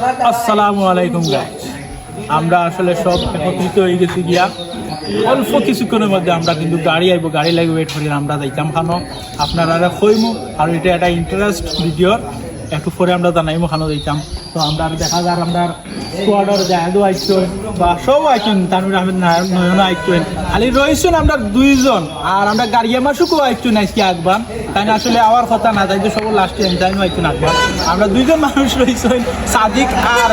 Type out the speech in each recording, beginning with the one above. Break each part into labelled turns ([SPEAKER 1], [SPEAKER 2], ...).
[SPEAKER 1] আসসালামু আলাইকুম গাইস, আমরা আসলে সব একত্রিত হয়ে গেছি গিয়া অল্প কিছুক্ষণের মধ্যে আমরা কিন্তু গাড়ি আইব, গাড়ি লাগে ওয়েট করি আমরা যাইতাম খানো আপনারা কইমু। আর এটা একটা ইন্টারেস্ট ভিডিওর একটু পরে আমরা জানাইমু খানো যাইতাম। তো আমরা দেখা যার আমরা স্কোয়াডর জাহেদও আইসেন বা সব আইসেন, তানভীর আহমেদ নয়নও আইসেন, খালি রয়েছেন আমরা দুইজন। আর আমরা গাড়ি আমার শুকো আইসেন আজকে আগবান, তাই না আসলে আওয়ার কথা না, তাই তো সব লাস্টে এনজাইনও আইসেন আগবান। আমরা দুইজন মানুষ রয়েছেন, সাদিক আর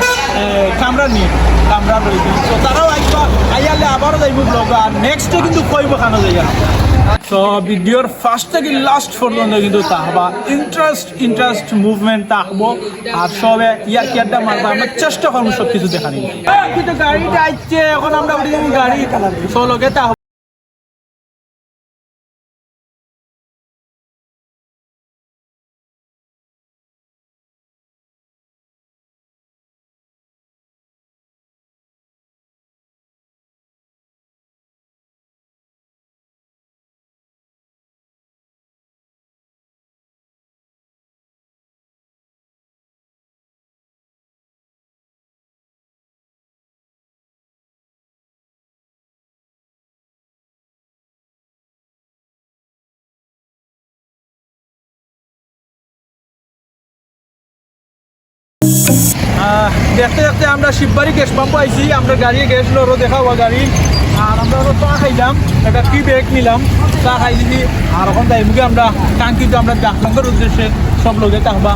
[SPEAKER 1] কামরান নিয়ে কামরান রয়েছেন। তো তারাও আইসবা আইয়ালে আবারও যাইব ব্লগ, আর নেক্সটে কিন্তু কইব খানো যাইয়া। তো ভিডিওর ফার্স্ট থেকে লাস্ট পর্যন্ত কিন্তু তাহবা ইন্টারেস্ট মুভমেন্ট তাহবো। আর সবে ইয়ারটা মারবো, আমরা চেষ্টা করবো সব কিছু দেখানি। কিন্তু গাড়িটা আসছে এখন, আমরা গাড়ি চলকে তাহবো। দেখতে দেখতে আমরা শিববাড়ি গ্যাস পাম্প আইছি, আমরা গাড়ি গ্যাস লোরও দেখা হওয়া গাড়ি। আর আমরা চা খাইলাম, একটা টি ব্যাগ নিলাম, চা খাই দিছি। আর এখন তাই মুখে আমরা কাঙ্ক্ষিত আমরা ডাকলঙ্গের উদ্দেশ্যে সব লোকে থাকবা।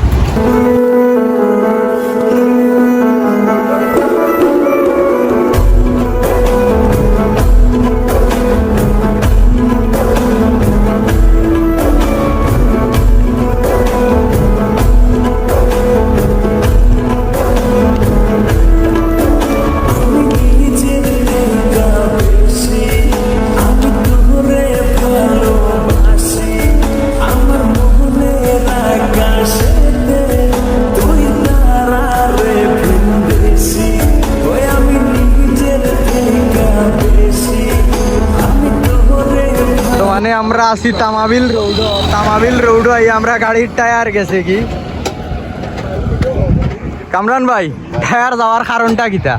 [SPEAKER 2] আমরা আছি তামাবিল রোড আই, আমরা গাড়ির টায়ার গেছে কি কামরান ভাই, টায়ার যাওয়ার কারণটা কিতা?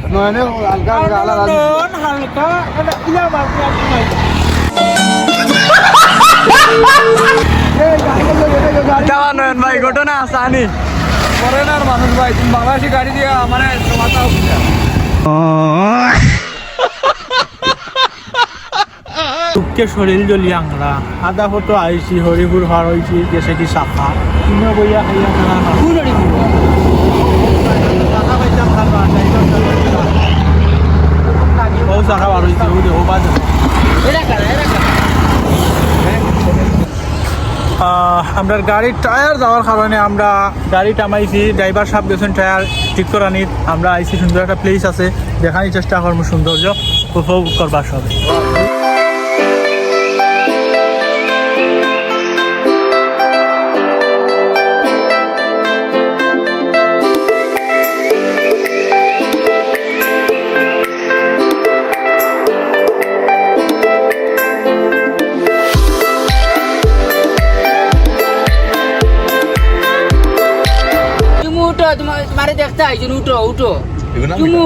[SPEAKER 2] নয়ন ভাই ঘটনা আসানি
[SPEAKER 3] ফরেনার মানুষ ভাই, তুমি বাংলাদেশি গাড়ি দিয়ে মানে
[SPEAKER 1] শরীর জ্বলি আংরা আদা ফটো আইছি, হরিপুর হার হয়েছি, গেছে কি সাফা কিনে বইয়া খাইয়া আমরা গাড়ির টায়ার যাওয়ার কারণে আমরা গাড়ি টামাইছি। ড্রাইভার সাহেব গেছেন টায়ার ঠিক করে নিত। আমরা আইছি, সুন্দর একটা প্লেস আছে, দেখানোর চেষ্টা করবো সৌন্দর্য উপভোগ করবার সবে।
[SPEAKER 4] तुम्हारे देखता है जो उठो उठो जुमू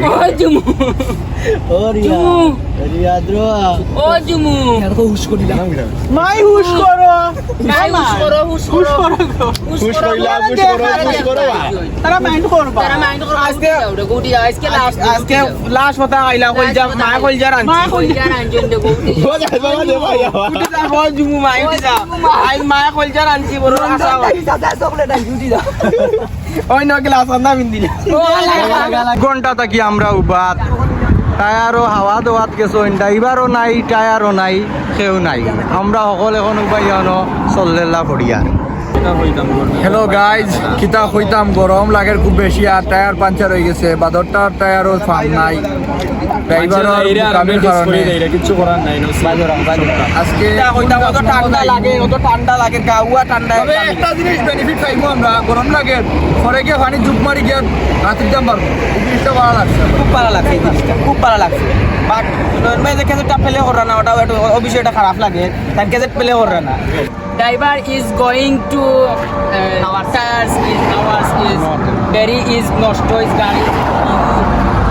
[SPEAKER 4] ओ जुमू
[SPEAKER 2] और याद्रो
[SPEAKER 4] ओ जुमू
[SPEAKER 2] यार को हुश को दिला
[SPEAKER 1] माई हुश करो
[SPEAKER 4] हुश करो
[SPEAKER 1] तारा माइंड करबा
[SPEAKER 4] আজকে গোটি আজকে
[SPEAKER 1] लास्ट होता आइला কই যা মা কই যা রান
[SPEAKER 4] জন্য গোটি
[SPEAKER 1] हो जा बाबा दे भाई कुटी जा बोल जुमू माई कुटी जा आई मा কই যা রানছি বড় আশা
[SPEAKER 2] দাদা চকলেট আন জুটি দাও
[SPEAKER 1] ওই ন গ্লাস আন্দা বিন দিলা
[SPEAKER 2] ঘন্টা থাকি আমরা উবাত, টায়ারও হাওয়া দোয়াত গেছো, ড্রাইভারও নাই, টায়ারও নাই, সেও নাই। আমরা সকল এখন উপায় চল্লেলা ফড়িয়ার।
[SPEAKER 3] হ্যালো গাইজ, কিতা হইতাম, গরম লাগের খুব বেশি আর টায়ার পাঞ্চার হয়ে গেছে, বাদরটার টায়ারও ফার্ম নাই। ড্রাইভারও কামের কারণে
[SPEAKER 1] কিছু করার নাই
[SPEAKER 3] আজকে
[SPEAKER 2] ঠান্ডা লাগে গাউয়া ঠান্ডা
[SPEAKER 3] তবে একটা জিনিস বেনিফিট পাইবো আমরা গরম লাগে পরে গিয়ে পানি জুপ মারি গিয়ে রাতের দাম পারবো এই জিনিসটা ভালো লাগছে
[SPEAKER 2] খুব ভালো লাগছে এই জিনিসটা খুব ভালো লাগছে বাট নর্মালি যে কেজেটটা প্লে করা না ওটাও একটু অবশ্যই খারাপ লাগে তার কেজেট প্লে করা না
[SPEAKER 4] Driver is going to our tires is very is nosto is gari.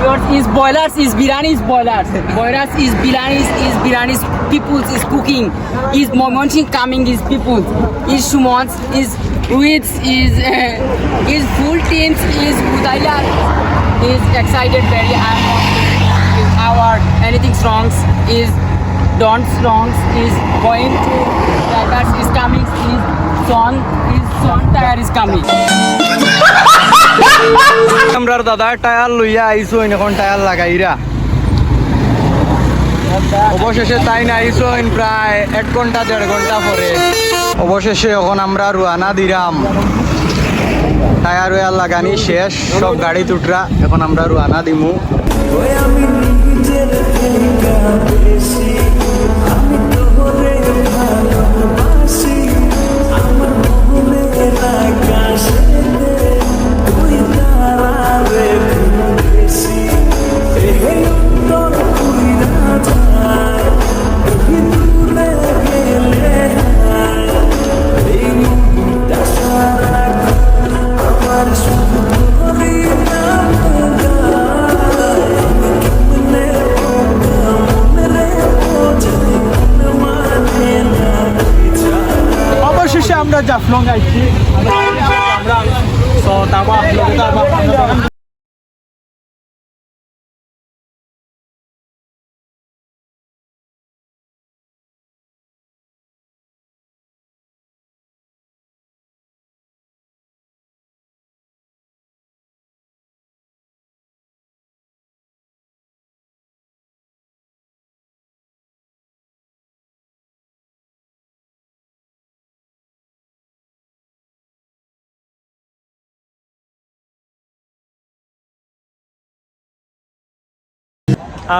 [SPEAKER 4] Yours is boilers is biryani is biryani peoples is cooking is Momonchi coming is people is Shumons is Ruiz is full teams is Udaila is excited very our anything songs is don't songs is going to drivers is coming is son tire is coming.
[SPEAKER 2] আমরার দাদার tyre লইয়া আইসো এখন tyre লাগাইরা অবশেষে তাই না আইসো প্রায় 1 ঘন্টা 1.5 ঘন্টা পরে অবশেষে এখন আমরা রুয়ানা দিলাম টায়ার ওয়ার লাগানি শেষ সব গাড়ি তুটরা এখন আমরা রুয়ানা দিমু
[SPEAKER 1] অবশেষে আমরা জাফলং আইছি আমরা তো তারপর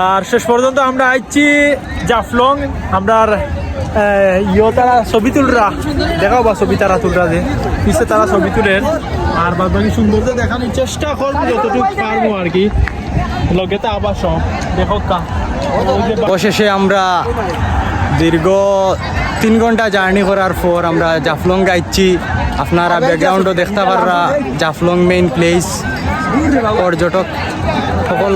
[SPEAKER 1] আর শেষ পর্যন্ত আমরা আইছি জাফলং আমরা তারা ছবি তুলরা দেখাও বা ছবি তারা তুলরা যে পিছে তারা ছবি তুলেন আর বাদ বাকি সৌন্দর্য দেখানোর চেষ্টা করবো যতটুকু পারবো আর কি লগে তো আবার সব দেখো কা
[SPEAKER 2] অবশেষে আমরা দীর্ঘ 3 ঘন্টা জার্নি করার পর আমরা জাফলং গাইছি আপনারা ব্যাকগ্রাউন্ডও দেখতে পাররা জাফলং মেইন প্লেস পর্যটক সকল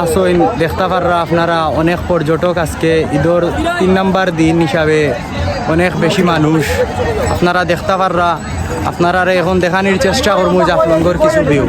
[SPEAKER 2] আসইন দেখতে পাররা আপনারা অনেক পর্যটক আজকে ঈদের 3 নম্বর দিন হিসাবে অনেক বেশি মানুষ আপনারা দেখতে পাররা আপনারা এখন দেখানোর চেষ্টা করবো জাফলংয়ের কিছু ভিউ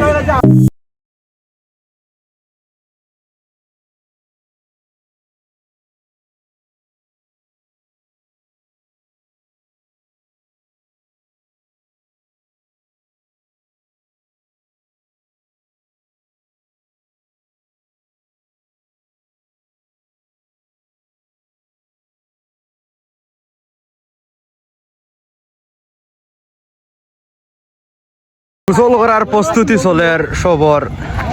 [SPEAKER 2] গোসল করার প্রস্তুতি চলে সবর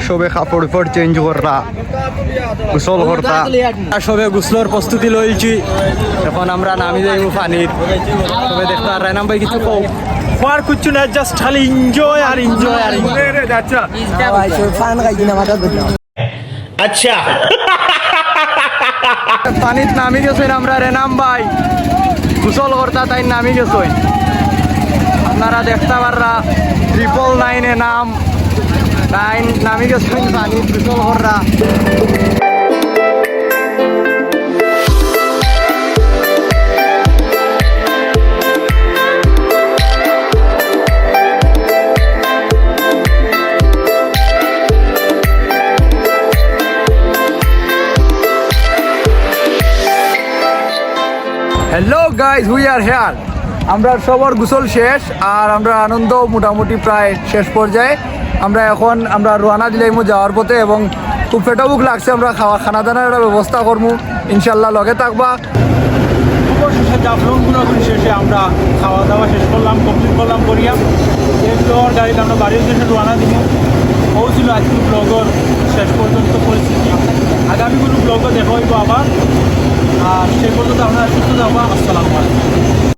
[SPEAKER 2] সবে কাপড় উপর চেঞ্জ করা গোসল করতা সবে গোসলের প্রস্তুতি লইছি এখন আমরা নামি যাইব পানির সবে দেখতে আর নাম ভাই কিছু কও
[SPEAKER 1] আর কিছু না জাস্ট খালি এনজয় আর এনজয় আর
[SPEAKER 5] अच्छा
[SPEAKER 2] পানিত নামি গেছেন আমরা রেনাম ভাই গোসল করতা তাই নামি গেছেন আপনারা দেখতে পাররা 999 নাম 9 নামি গেছেন পানি গোসল কররা
[SPEAKER 3] hello guys we are here আমরা সবার গোসল শেষ আর আমরা আনন্দ মোটামুটি প্রায় শেষ পর্যায়ে আমরা এখন আমরা রওনা দিলাম যাওয়ার পথে এবং খুব পেটবুক লাগছে আমরা খানা দানার একটা ব্যবস্থা করবো ইনশাল্লাহ লগে থাকবা
[SPEAKER 1] অবশেষে জাফলং ঘোরাঘুরি শেষে আমরা খাওয়া দাওয়া শেষ করলাম কমপ্লিট করলাম করিয়া এরপর গাড়িতে আমরা বাড়ির উদ্দেশ্যে রওনা দিব ও ছিল আজকে ব্লগর শেষ পর্যন্ত পরিস্থিতি আগামী কোনো ব্লগও দেখা হইব আবার। আর সেই পর্যন্ত আপনারা সুস্থ থাকবা। আসসালামু আলাইকুম।